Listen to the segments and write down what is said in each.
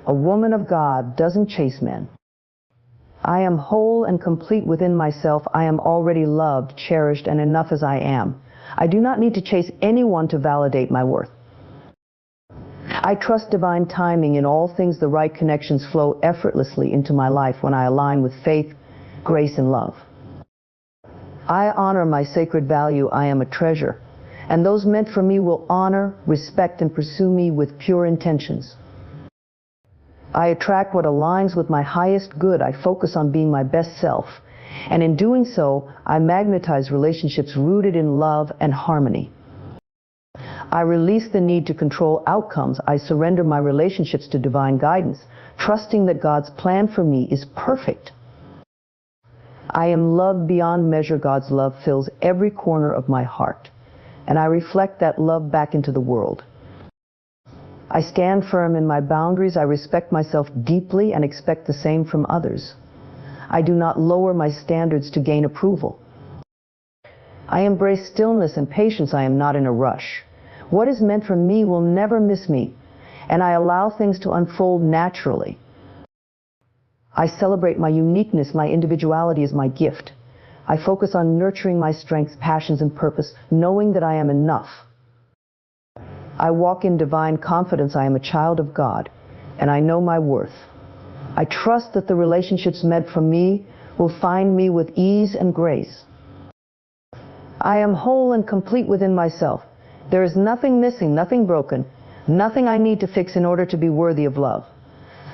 A woman of God doesn't chase men. I am whole and complete within myself. I am already loved, cherished, and enough as I am. I do not need to chase anyone to validate my worth. I trust divine timing. In all things, the right connections flow effortlessly into my life when I align with faith, grace, and love. I honor my sacred value. I am a treasure, and those meant for me will honor, respect, and pursue me with pure intentions. I attract what aligns with my highest good. I focus on being my best self, and in doing so, I magnetize relationships rooted in love and harmony. I release the need to control outcomes. I surrender my relationships to divine guidance, trusting that God's plan for me is perfect. I am loved beyond measure. God's love fills every corner of my heart, and I reflect that love back into the world. I stand firm in my boundaries. I respect myself deeply and expect the same from others. I do not lower my standards to gain approval. I embrace stillness and patience. I am not in a rush. What is meant for me will never miss me, and I allow things to unfold naturally. I celebrate my uniqueness. My individuality is my gift. I focus on nurturing my strengths, passions, and purpose, knowing that I am enough. I walk in divine confidence. I am a child of God, and I know my worth. I trust that the relationships meant for me will find me with ease and grace. I am whole and complete within myself. There is nothing missing, nothing broken, nothing I need to fix in order to be worthy of love.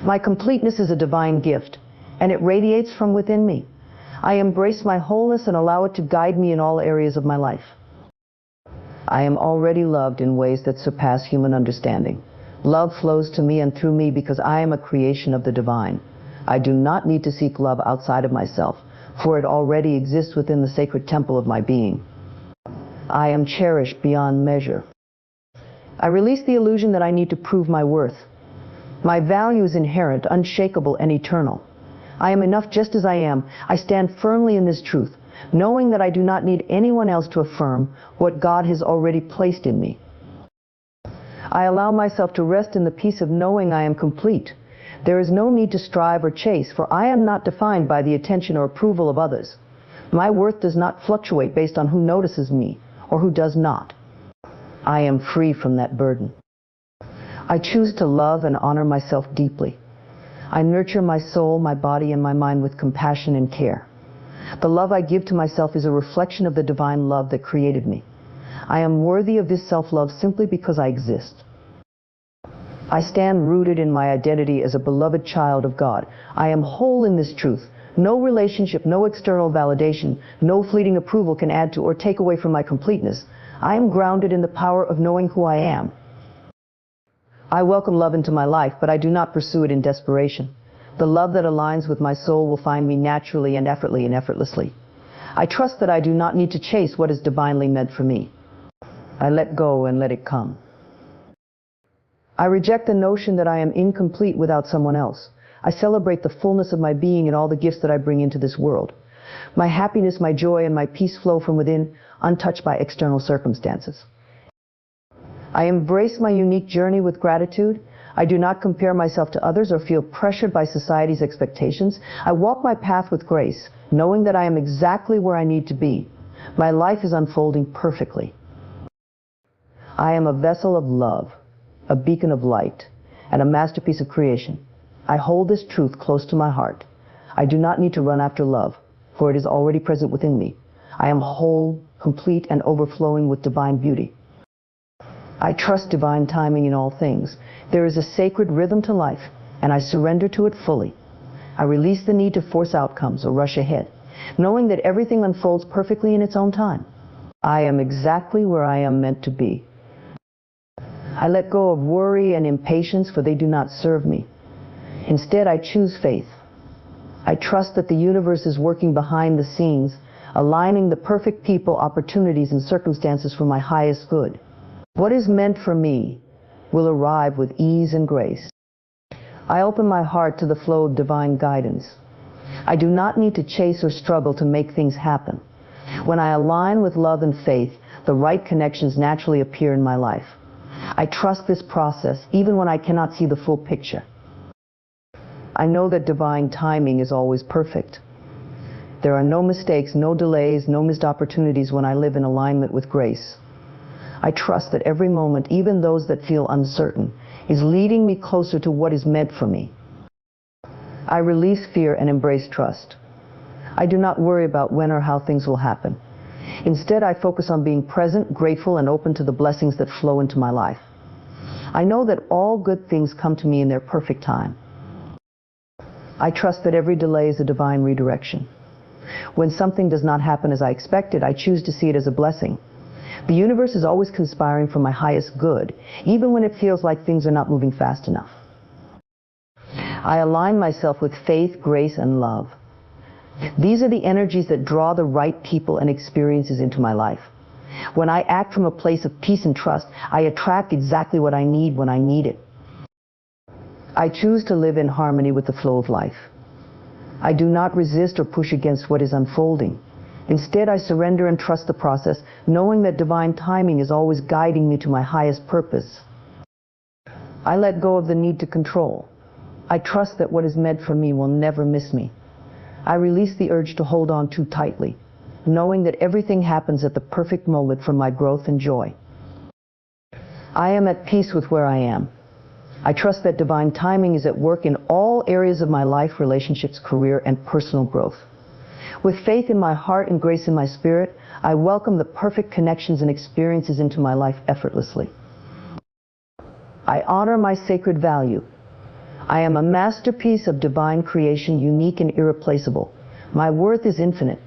My completeness is a divine gift, and it radiates from within me. I embrace my wholeness and allow it to guide me in all areas of my life. I am already loved in ways that surpass human understanding. Love flows to me and through me because I am a creation of the divine. I do not need to seek love outside of myself, for it already exists within the sacred temple of my being. I am cherished beyond measure. I release the illusion that I need to prove my worth. My value is inherent, unshakable, and eternal. I am enough just as I am. I stand firmly in this truth, knowing that I do not need anyone else to affirm what God has already placed in me. I allow myself to rest in the peace of knowing I am complete. There is no need to strive or chase, for I am not defined by the attention or approval of others. My worth does not fluctuate based on who notices me or who does not. I am free from that burden. I choose to love and honor myself deeply. I nurture my soul, my body, and my mind with compassion and care. The love I give to myself is a reflection of the divine love that created me. I am worthy of this self-love simply because I exist. I stand rooted in my identity as a beloved child of God. I am whole in this truth. No relationship, no external validation, no fleeting approval can add to or take away from my completeness. I am grounded in the power of knowing who I am. I welcome love into my life, but I do not pursue it in desperation. The love that aligns with my soul will find me naturally and effortlessly. I trust that I do not need to chase what is divinely meant for me. I let go and let it come. I reject the notion that I am incomplete without someone else. I celebrate the fullness of my being and all the gifts that I bring into this world. My happiness, my joy, and my peace flow from within, untouched by external circumstances. I embrace my unique journey with gratitude. I do not compare myself to others or feel pressured by society's expectations. I walk my path with grace, knowing that I am exactly where I need to be. My life is unfolding perfectly. I am a vessel of love, a beacon of light, and a masterpiece of creation. I hold this truth close to my heart. I do not need to run after love, for it is already present within me. I am whole, complete, and overflowing with divine beauty. I trust divine timing in all things. There is a sacred rhythm to life, and I surrender to it fully. I release the need to force outcomes or rush ahead, knowing that everything unfolds perfectly in its own time. I am exactly where I am meant to be. I let go of worry and impatience, for they do not serve me. Instead, I choose faith. I trust that the universe is working behind the scenes, aligning the perfect people, opportunities, and circumstances for my highest good. What is meant for me will arrive with ease and grace. I open my heart to the flow of divine guidance. I do not need to chase or struggle to make things happen. When I align with love and faith, the right connections naturally appear in my life. I trust this process even when I cannot see the full picture. I know that divine timing is always perfect. There are no mistakes, no delays, no missed opportunities when I live in alignment with grace. I trust that every moment, even those that feel uncertain, is leading me closer to what is meant for me. I release fear and embrace trust. I do not worry about when or how things will happen. Instead, I focus on being present, grateful, and open to the blessings that flow into my life. I know that all good things come to me in their perfect time. I trust that every delay is a divine redirection. When something does not happen as I expected, I choose to see it as a blessing. The universe is always conspiring for my highest good, even when it feels like things are not moving fast enough. I align myself with faith, grace, and love. These are the energies that draw the right people and experiences into my life. When I act from a place of peace and trust, I attract exactly what I need when I need it. I choose to live in harmony with the flow of life. I do not resist or push against what is unfolding. Instead, I surrender and trust the process, knowing that divine timing is always guiding me to my highest purpose. I let go of the need to control. I trust that what is meant for me will never miss me. I release the urge to hold on too tightly, knowing that everything happens at the perfect moment for my growth and joy. I am at peace with where I am. I trust that divine timing is at work in all areas of my life, relationships, career, and personal growth. With faith in my heart and grace in my spirit, I welcome the perfect connections and experiences into my life effortlessly. I honor my sacred value. I am a masterpiece of divine creation, unique and irreplaceable. My worth is infinite,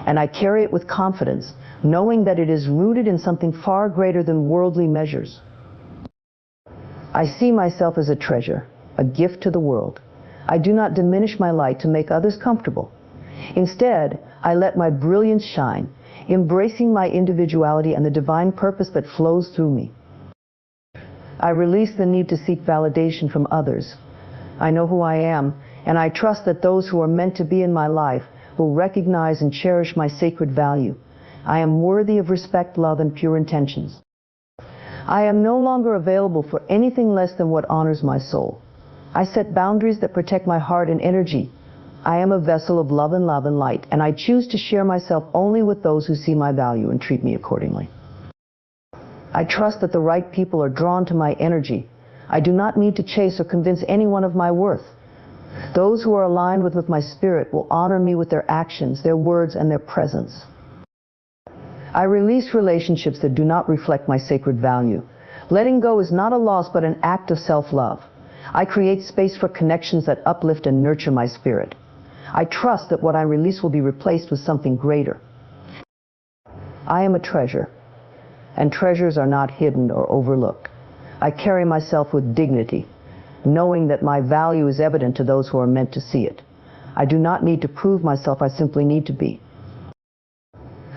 and I carry it with confidence, knowing that it is rooted in something far greater than worldly measures. I see myself as a treasure, a gift to the world. I do not diminish my light to make others comfortable. Instead, I let my brilliance shine, embracing my individuality and the divine purpose that flows through me. I release the need to seek validation from others. I know who I am, and I trust that those who are meant to be in my life will recognize and cherish my sacred value. I am worthy of respect, love, and pure intentions. I am no longer available for anything less than what honors my soul. I set boundaries that protect my heart and energy. I am a vessel of love and light, and I choose to share myself only with those who see my value and treat me accordingly. I trust that the right people are drawn to my energy. I do not need to chase or convince anyone of my worth. Those who are aligned with my spirit will honor me with their actions, their words, and their presence. I release relationships that do not reflect my sacred value. Letting go is not a loss, but an act of self-love. I create space for connections that uplift and nurture my spirit. I trust that what I release will be replaced with something greater. I am a treasure, and treasures are not hidden or overlooked. I carry myself with dignity, knowing that my value is evident to those who are meant to see it. I do not need to prove myself, I simply need to be.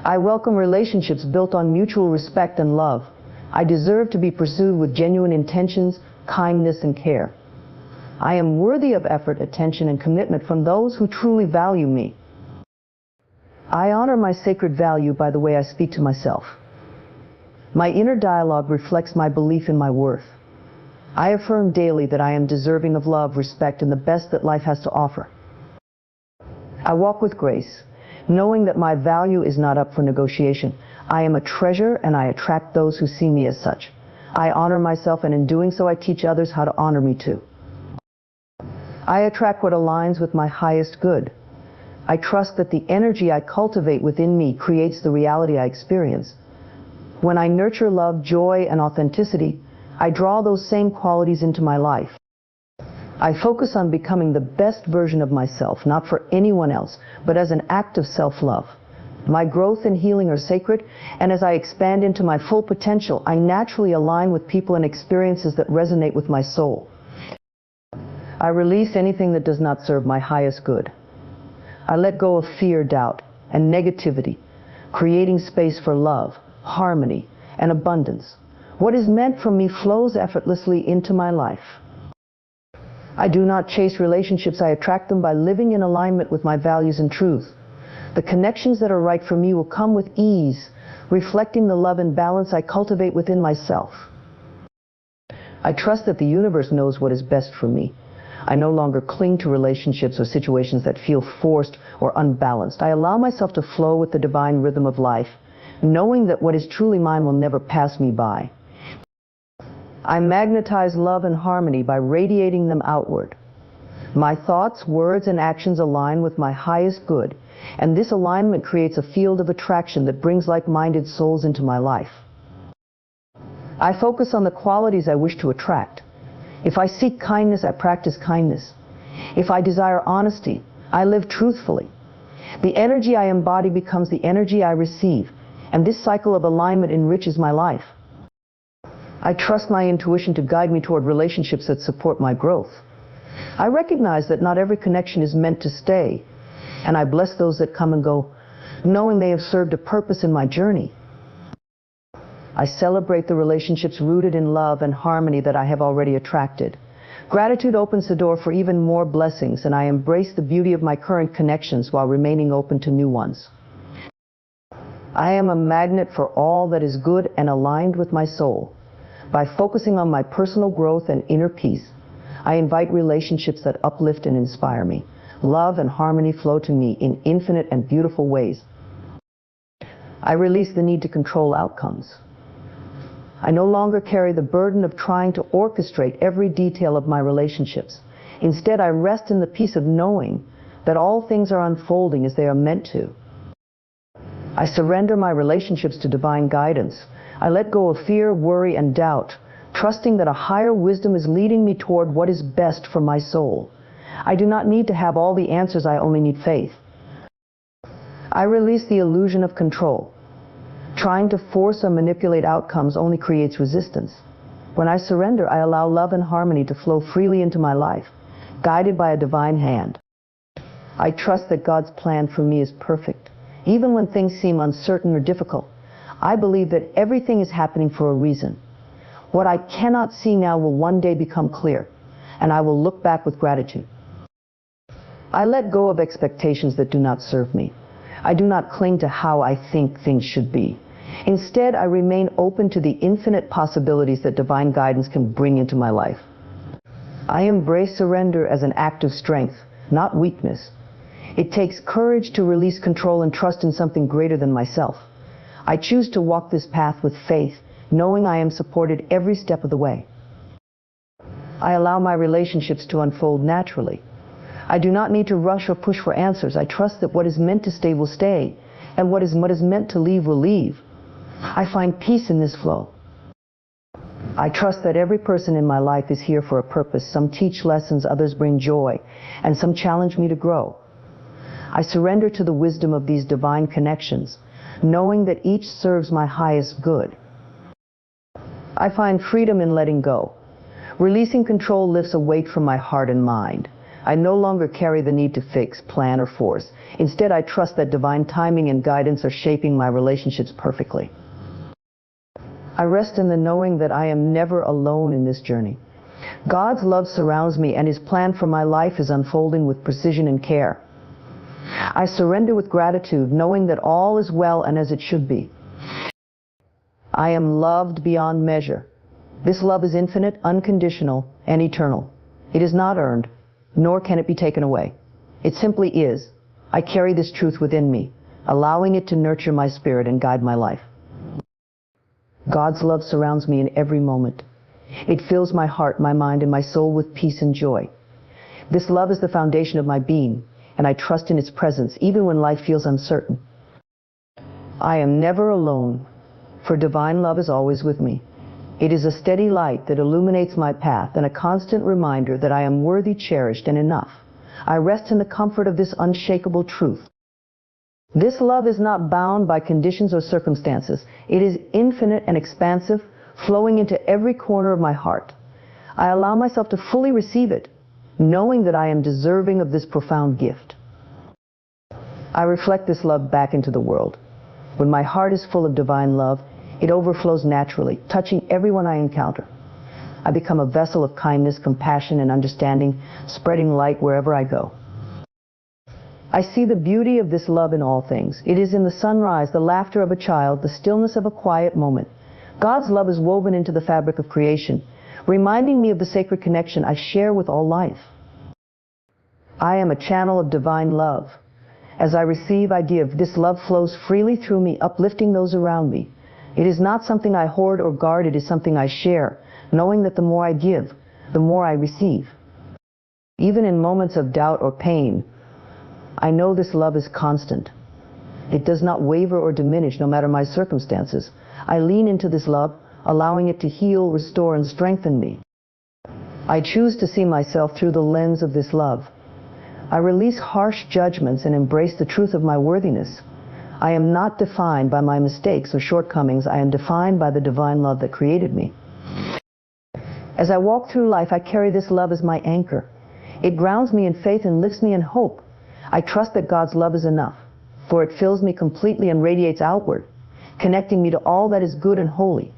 I welcome relationships built on mutual respect and love. I deserve to be pursued with genuine intentions, kindness, and care. I am worthy of effort, attention, and commitment from those who truly value me. I honor my sacred value by the way I speak to myself. My inner dialogue reflects my belief in my worth. I affirm daily that I am deserving of love, respect, and the best that life has to offer. I walk with grace, knowing that my value is not up for negotiation. I am a treasure, and I attract those who see me as such. I honor myself, and in doing so, I teach others how to honor me too. I attract what aligns with my highest good. I trust that the energy I cultivate within me creates the reality I experience. When I nurture love, joy, and authenticity, I draw those same qualities into my life. I focus on becoming the best version of myself, not for anyone else, but as an act of self-love. My growth and healing are sacred, and as I expand into my full potential, I naturally align with people and experiences that resonate with my soul. I release anything that does not serve my highest good. I let go of fear, doubt, and negativity, creating space for love, harmony, and abundance. What is meant for me flows effortlessly into my life. I do not chase relationships, I attract them by living in alignment with my values and truth. The connections that are right for me will come with ease, reflecting the love and balance I cultivate within myself. I trust that the universe knows what is best for me. I no longer cling to relationships or situations that feel forced or unbalanced. I allow myself to flow with the divine rhythm of life, knowing that what is truly mine will never pass me by. I magnetize love and harmony by radiating them outward. My thoughts, words, and actions align with my highest good, and this alignment creates a field of attraction that brings like-minded souls into my life. I focus on the qualities I wish to attract. If I seek kindness, I practice kindness. If I desire honesty, I live truthfully. The energy I embody becomes the energy I receive, and this cycle of alignment enriches my life. I trust my intuition to guide me toward relationships that support my growth. I recognize that not every connection is meant to stay, and I bless those that come and go, knowing they have served a purpose in my journey. I celebrate the relationships rooted in love and harmony that I have already attracted. Gratitude opens the door for even more blessings, and I embrace the beauty of my current connections while remaining open to new ones. I am a magnet for all that is good and aligned with my soul. By focusing on my personal growth and inner peace, I invite relationships that uplift and inspire me. Love and harmony flow to me in infinite and beautiful ways. I release the need to control outcomes. I no longer carry the burden of trying to orchestrate every detail of my relationships. Instead, I rest in the peace of knowing that all things are unfolding as they are meant to. I surrender my relationships to divine guidance. I let go of fear, worry, and doubt, trusting that a higher wisdom is leading me toward what is best for my soul. I do not need to have all the answers, I only need faith. I release the illusion of control. Trying to force or manipulate outcomes only creates resistance. When I surrender, I allow love and harmony to flow freely into my life, guided by a divine hand. I trust that God's plan for me is perfect. Even when things seem uncertain or difficult, I believe that everything is happening for a reason. What I cannot see now will one day become clear, and I will look back with gratitude. I let go of expectations that do not serve me. I do not cling to how I think things should be. Instead, I remain open to the infinite possibilities that divine guidance can bring into my life. I embrace surrender as an act of strength, not weakness. It takes courage to release control and trust in something greater than myself. I choose to walk this path with faith, knowing I am supported every step of the way. I allow my relationships to unfold naturally. I do not need to rush or push for answers. I trust that what is meant to stay will stay, and what is meant to leave will leave. I find peace in this flow. I trust that every person in my life is here for a purpose. Some teach lessons, others bring joy, and some challenge me to grow. I surrender to the wisdom of these divine connections, knowing that each serves my highest good. I find freedom in letting go. Releasing control lifts a weight from my heart and mind. I no longer carry the need to fix, plan, or force. Instead, I trust that divine timing and guidance are shaping my relationships perfectly. I rest in the knowing that I am never alone in this journey. God's love surrounds me, and His plan for my life is unfolding with precision and care. I surrender with gratitude, knowing that all is well and as it should be. I am loved beyond measure. This love is infinite, unconditional, and eternal. It is not earned, nor can it be taken away. It simply is. I carry this truth within me, allowing it to nurture my spirit and guide my life. God's love surrounds me in every moment. It fills my heart, my mind, and my soul with peace and joy. This love is the foundation of my being, and I trust in its presence even when life feels uncertain. I am never alone, for divine love is always with me. It is a steady light that illuminates my path and a constant reminder that I am worthy, cherished, and enough. I rest in the comfort of this unshakable truth. This love is not bound by conditions or circumstances. It is infinite and expansive, flowing into every corner of my heart. I allow myself to fully receive it, knowing that I am deserving of this profound gift. I reflect this love back into the world. When my heart is full of divine love, it overflows naturally, touching everyone I encounter. I become a vessel of kindness, compassion, and understanding, spreading light wherever I go. I see the beauty of this love in all things. It is in the sunrise, the laughter of a child, the stillness of a quiet moment. God's love is woven into the fabric of creation, reminding me of the sacred connection I share with all life. I am a channel of divine love. As I receive, I give. This love flows freely through me, uplifting those around me. It is not something I hoard or guard, it is something I share, knowing that the more I give, the more I receive. Even in moments of doubt or pain, I know this love is constant. It does not waver or diminish no matter my circumstances. I lean into this love, allowing it to heal, restore, and strengthen me. I choose to see myself through the lens of this love. I release harsh judgments and embrace the truth of my worthiness. I am not defined by my mistakes or shortcomings. I am defined by the divine love that created me. As I walk through life, I carry this love as my anchor. It grounds me in faith and lifts me in hope. I trust that God's love is enough, for it fills me completely and radiates outward, connecting me to all that is good and holy.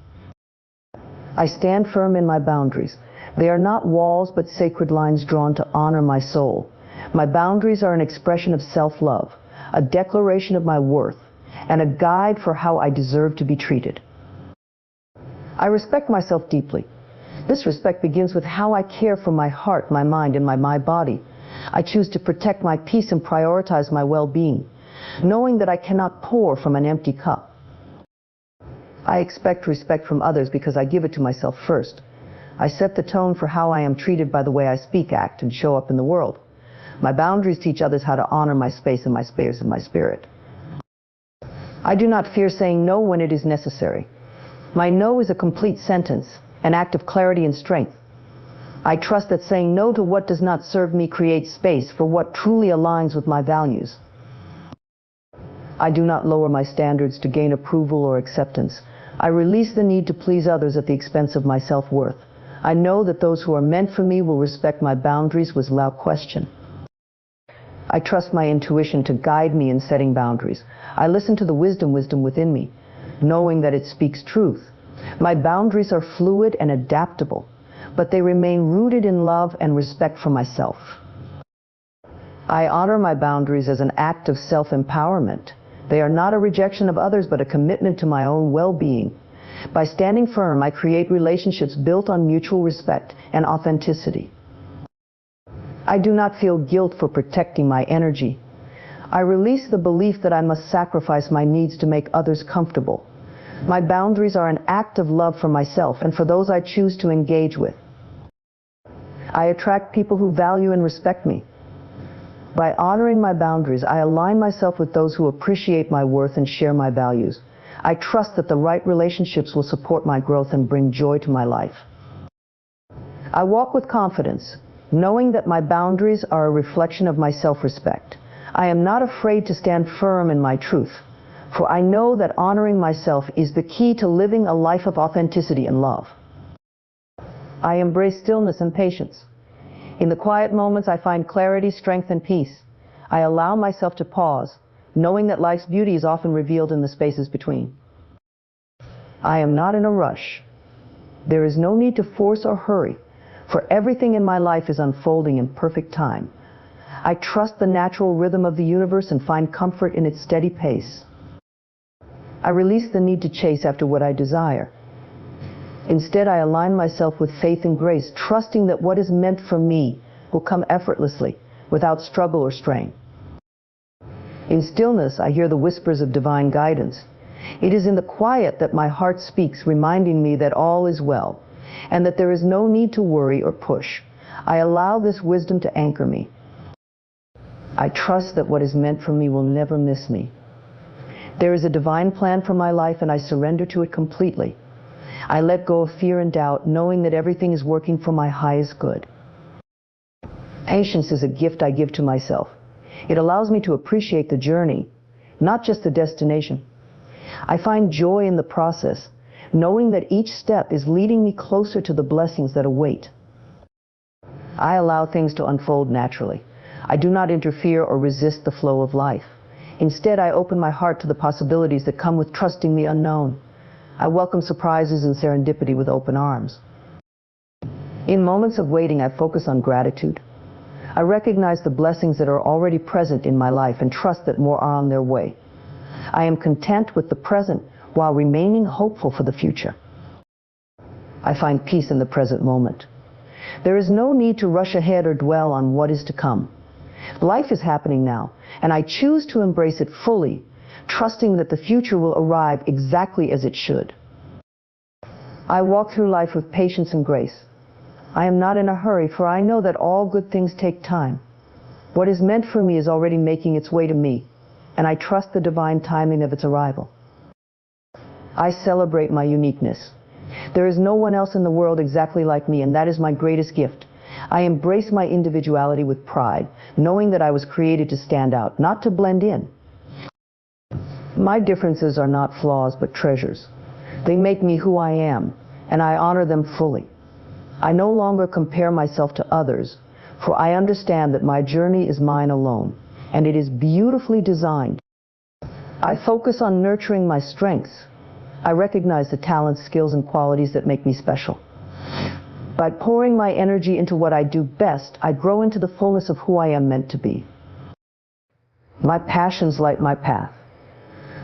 I stand firm in my boundaries. They are not walls, but sacred lines drawn to honor my soul. My boundaries are an expression of self-love, a declaration of my worth, and a guide for how I deserve to be treated. I respect myself deeply. This respect begins with how I care for my heart, my mind, and my body. I choose to protect my peace and prioritize my well-being, knowing that I cannot pour from an empty cup. I expect respect from others because I give it to myself first. I set the tone for how I am treated by the way I speak, act, and show up in the world. My boundaries teach others how to honor my space and my space and my spirit. I do not fear saying no when it is necessary. My no is a complete sentence, an act of clarity and strength. I trust that saying no to what does not serve me creates space for what truly aligns with my values. I do not lower my standards to gain approval or acceptance. I release the need to please others at the expense of my self-worth. I know that those who are meant for me will respect my boundaries without question. I trust my intuition to guide me in setting boundaries. I listen to the wisdom within me, knowing that it speaks truth. My boundaries are fluid and adaptable, but they remain rooted in love and respect for myself. I honor my boundaries as an act of self-empowerment. They are not a rejection of others, but a commitment to my own well-being. By standing firm, I create relationships built on mutual respect and authenticity. I do not feel guilt for protecting my energy. I release the belief that I must sacrifice my needs to make others comfortable. My boundaries are an act of love for myself and for those I choose to engage with. I attract people who value and respect me. By honoring my boundaries, I align myself with those who appreciate my worth and share my values. I trust that the right relationships will support my growth and bring joy to my life. I walk with confidence, knowing that my boundaries are a reflection of my self-respect. I am not afraid to stand firm in my truth, for I know that honoring myself is the key to living a life of authenticity and love. I embrace stillness and patience. In the quiet moments, I find clarity, strength, and peace. I allow myself to pause, knowing that life's beauty is often revealed in the spaces between. I am not in a rush. There is no need to force or hurry, for everything in my life is unfolding in perfect time. I trust the natural rhythm of the universe and find comfort in its steady pace. I release the need to chase after what I desire. Instead, I align myself with faith and grace, trusting that what is meant for me will come effortlessly, without struggle or strain. In stillness, I hear the whispers of divine guidance. It is in the quiet that my heart speaks, reminding me that all is well, and that there is no need to worry or push. I allow this wisdom to anchor me. I trust that what is meant for me will never miss me. There is a divine plan for my life, and I surrender to it completely. I let go of fear and doubt, knowing that everything is working for my highest good. Patience is a gift I give to myself. It allows me to appreciate the journey, not just the destination. I find joy in the process, knowing that each step is leading me closer to the blessings that await. I allow things to unfold naturally. I do not interfere or resist the flow of life. Instead, I open my heart to the possibilities that come with trusting the unknown. I welcome surprises and serendipity with open arms. In moments of waiting, I focus on gratitude. I recognize the blessings that are already present in my life and trust that more are on their way. I am content with the present while remaining hopeful for the future. I find peace in the present moment. There is no need to rush ahead or dwell on what is to come. Life is happening now, and I choose to embrace it fully, trusting that the future will arrive exactly as it should. I walk through life with patience and grace. I am not in a hurry, for I know that all good things take time. What is meant for me is already making its way to me, and I trust the divine timing of its arrival. I celebrate my uniqueness. There is no one else in the world exactly like me, and that is my greatest gift. I embrace my individuality with pride, knowing that I was created to stand out, not to blend in. My differences are not flaws, but treasures. They make me who I am, and I honor them fully. I no longer compare myself to others, for I understand that my journey is mine alone, and it is beautifully designed. I focus on nurturing my strengths. I recognize the talents, skills, and qualities that make me special. By pouring my energy into what I do best, I grow into the fullness of who I am meant to be. My passions light my path.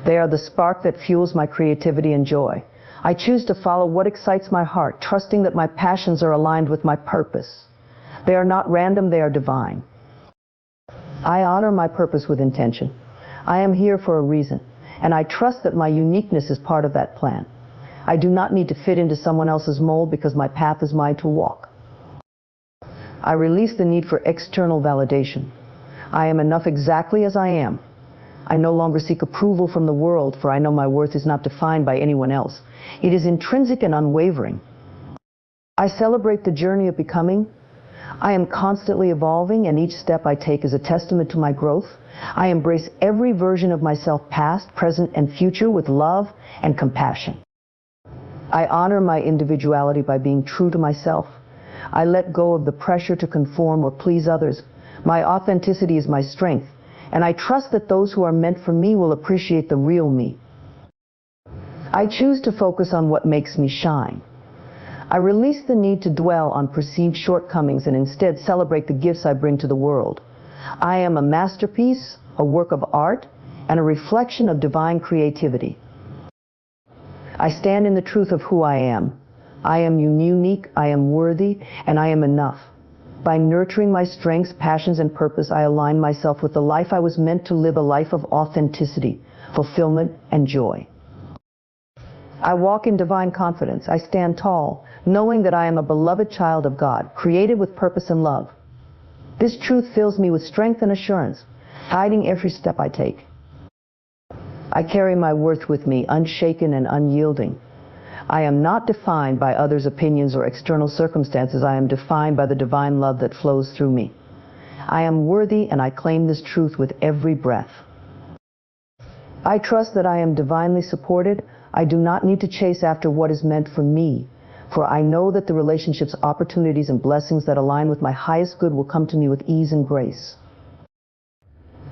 They are the spark that fuels my creativity and joy. I choose to follow what excites my heart, trusting that my passions are aligned with my purpose. They are not random, they are divine. I honor my purpose with intention. I am here for a reason, and I trust that my uniqueness is part of that plan. I do not need to fit into someone else's mold because my path is mine to walk. I release the need for external validation. I am enough exactly as I am. I no longer seek approval from the world, for I know my worth is not defined by anyone else. It is intrinsic and unwavering. I celebrate the journey of becoming. I am constantly evolving, and each step I take is a testament to my growth. I embrace every version of myself, past, present, and future, with love and compassion. I honor my individuality by being true to myself. I let go of the pressure to conform or please others. My authenticity is my strength, and I trust that those who are meant for me will appreciate the real me. I choose to focus on what makes me shine. I release the need to dwell on perceived shortcomings and instead celebrate the gifts I bring to the world. I am a masterpiece, a work of art, and a reflection of divine creativity. I stand in the truth of who I am. I am unique, I am worthy, and I am enough. By nurturing my strengths, passions, and purpose, I align myself with the life I was meant to live, a life of authenticity, fulfillment, and joy. I walk in divine confidence. I stand tall, knowing that I am a beloved child of God, created with purpose and love. This truth fills me with strength and assurance, guiding every step I take. I carry my worth with me, unshaken and unyielding. I am not defined by others' opinions or external circumstances. I am defined by the divine love that flows through me. I am worthy, and I claim this truth with every breath. I trust that I am divinely supported. I do not need to chase after what is meant for me, for I know that the relationships, opportunities, and blessings that align with my highest good will come to me with ease and grace.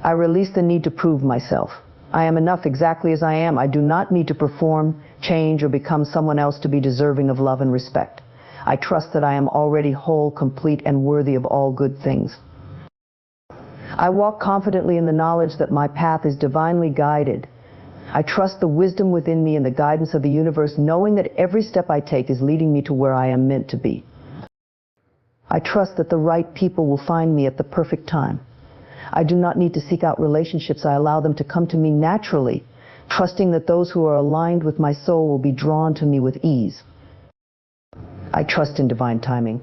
I release the need to prove myself. I am enough exactly as I am. I do not need to perform, change, or become someone else to be deserving of love and respect. I trust that I am already whole, complete, and worthy of all good things. I walk confidently in the knowledge that my path is divinely guided. I trust the wisdom within me and the guidance of the universe, knowing that every step I take is leading me to where I am meant to be. I trust that the right people will find me at the perfect time. I do not need to seek out relationships. I allow them to come to me naturally, trusting that those who are aligned with my soul will be drawn to me with ease. I trust in divine timing,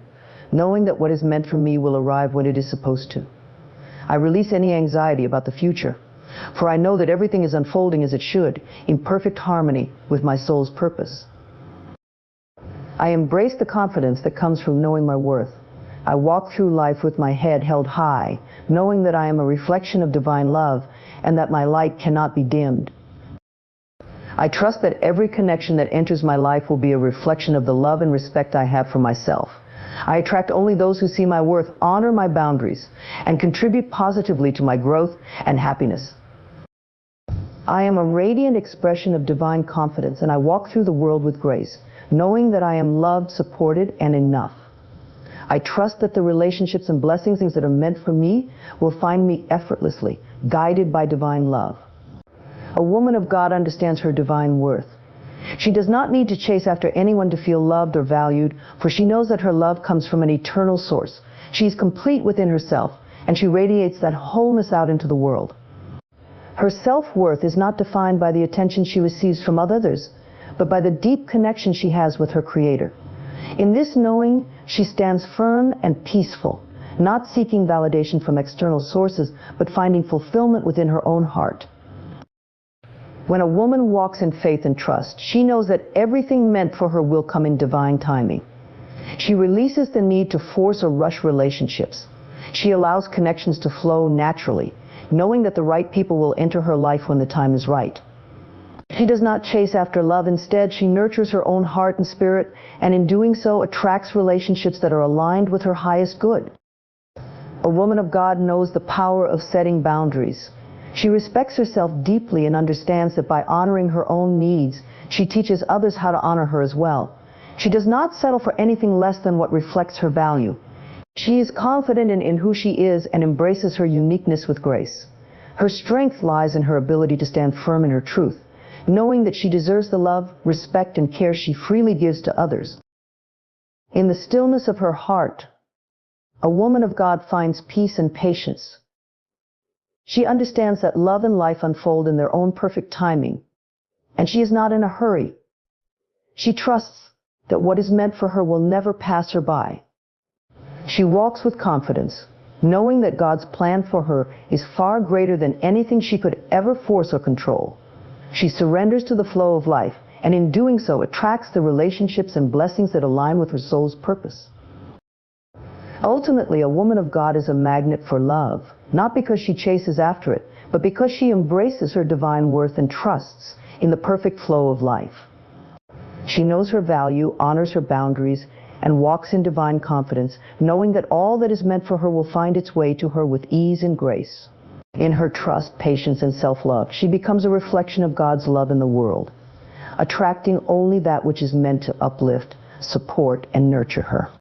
knowing that what is meant for me will arrive when it is supposed to. I release any anxiety about the future, for I know that everything is unfolding as it should, in perfect harmony with my soul's purpose. I embrace the confidence that comes from knowing my worth. I walk through life with my head held high, knowing that I am a reflection of divine love and that my light cannot be dimmed. I trust that every connection that enters my life will be a reflection of the love and respect I have for myself. I attract only those who see my worth, honor my boundaries, and contribute positively to my growth and happiness. I am a radiant expression of divine confidence, and I walk through the world with grace, knowing that I am loved, supported, and enough. I trust that the relationships and blessings that are meant for me will find me effortlessly, guided by divine love. A woman of God understands her divine worth. She does not need to chase after anyone to feel loved or valued, for she knows that her love comes from an eternal source. She is complete within herself, and she radiates that wholeness out into the world. Her self-worth is not defined by the attention she receives from others, but by the deep connection she has with her Creator. In this knowing, she stands firm and peaceful, not seeking validation from external sources, but finding fulfillment within her own heart. When a woman walks in faith and trust, she knows that everything meant for her will come in divine timing. She releases the need to force or rush relationships. She allows connections to flow naturally, knowing that the right people will enter her life when the time is right. She does not chase after love. Instead, she nurtures her own heart and spirit, and in doing so, attracts relationships that are aligned with her highest good. A woman of God knows the power of setting boundaries. She respects herself deeply and understands that by honoring her own needs, she teaches others how to honor her as well. She does not settle for anything less than what reflects her value. She is confident in who she is and embraces her uniqueness with grace. Her strength lies in her ability to stand firm in her truth, knowing that she deserves the love, respect, and care she freely gives to others. In the stillness of her heart, a woman of God finds peace and patience. She understands that love and life unfold in their own perfect timing, and she is not in a hurry. She trusts that what is meant for her will never pass her by. She walks with confidence, knowing that God's plan for her is far greater than anything she could ever force or control. She surrenders to the flow of life, and in doing so attracts the relationships and blessings that align with her soul's purpose. Ultimately, a woman of God is a magnet for love, not because she chases after it, but because she embraces her divine worth and trusts in the perfect flow of life. She knows her value, honors her boundaries, and walks in divine confidence, knowing that all that is meant for her will find its way to her with ease and grace. In her trust, patience, and self-love, she becomes a reflection of God's love in the world, attracting only that which is meant to uplift, support, and nurture her.